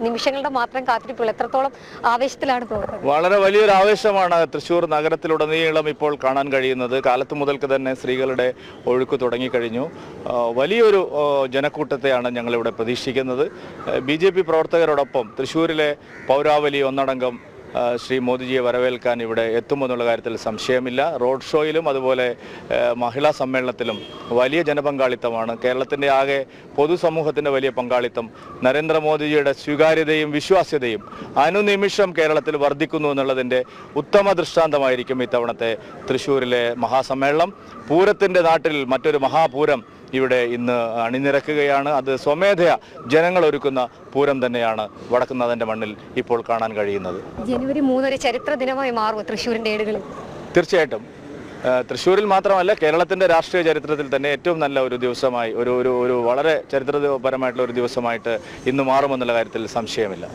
നിമിഷങ്ങളുടെ മാത്രം കാത്തിരിപ്പുകൾ. എത്രത്തോളം ആവേശത്തിലാണ് പോകുന്നത്? വളരെ വലിയൊരു ആവേശമാണ് തൃശ്ശൂർ നഗരത്തിലുടനീളം ഇപ്പോൾ കാണാൻ കഴിയുന്നത്. കാലത്ത് മുതൽക്ക് തന്നെ സ്ത്രീകളുടെ ഒഴുക്ക് തുടങ്ങിക്കഴിഞ്ഞു. വലിയൊരു ജനക്കൂട്ടത്തെയാണ് ഞങ്ങളിവിടെ പ്രതീക്ഷിക്കുന്നത്. BJP പ്രവർത്തകരോടൊപ്പം തൃശ്ശൂരിലെ പൗരാവലി ഒന്നടങ്കം ശ്രീ മോദിജിയെ വരവേൽക്കാൻ ഇവിടെ എത്തുമെന്നുള്ള കാര്യത്തിൽ സംശയമില്ല. റോഡ് ഷോയിലും അതുപോലെ മഹിളാ സമ്മേളനത്തിലും വലിയ ജനപങ്കാളിത്തമാണ്. കേരളത്തിൻ്റെ ആകെ പൊതുസമൂഹത്തിൻ്റെ വലിയ പങ്കാളിത്തം, നരേന്ദ്രമോദിജിയുടെ സ്വീകാര്യതയും വിശ്വാസ്യതയും അനുനിമിഷം കേരളത്തിൽ വർദ്ധിക്കുന്നു എന്നുള്ളതിൻ്റെ ഉത്തമ ദൃഷ്ടാന്തമായിരിക്കും ഇത്തവണത്തെ തൃശ്ശൂരിലെ മഹാസമ്മേളനം. പൂരത്തിൻ്റെ നാട്ടിൽ മറ്റൊരു മഹാപൂരം ഇവിടെ ഇന്ന് അണിനിരക്കുകയാണ്. അത് സ്വമേധയാ ജനങ്ങൾ ഒരുക്കുന്ന പൂരം തന്നെയാണ് വടക്കുന്നാഥൻ്റെ മണ്ണിൽ ഇപ്പോൾ കാണാൻ കഴിയുന്നത്. ജനുവരി 3 ഒരു ചരിത്ര ദിനമായി മാറും തൃശ്ശൂരിൻ്റെ ഏടുകളിൽ. തീർച്ചയായിട്ടും തൃശ്ശൂരിൽ മാത്രമല്ല, കേരളത്തിൻ്റെ രാഷ്ട്രീയ ചരിത്രത്തിൽ തന്നെ ഏറ്റവും നല്ല ഒരു ദിവസമായി, ഒരു വളരെ ചരിത്രപരമായിട്ടുള്ള ഒരു ദിവസമായിട്ട് ഇന്ന് മാറുമെന്നുള്ള കാര്യത്തിൽ സംശയമില്ല.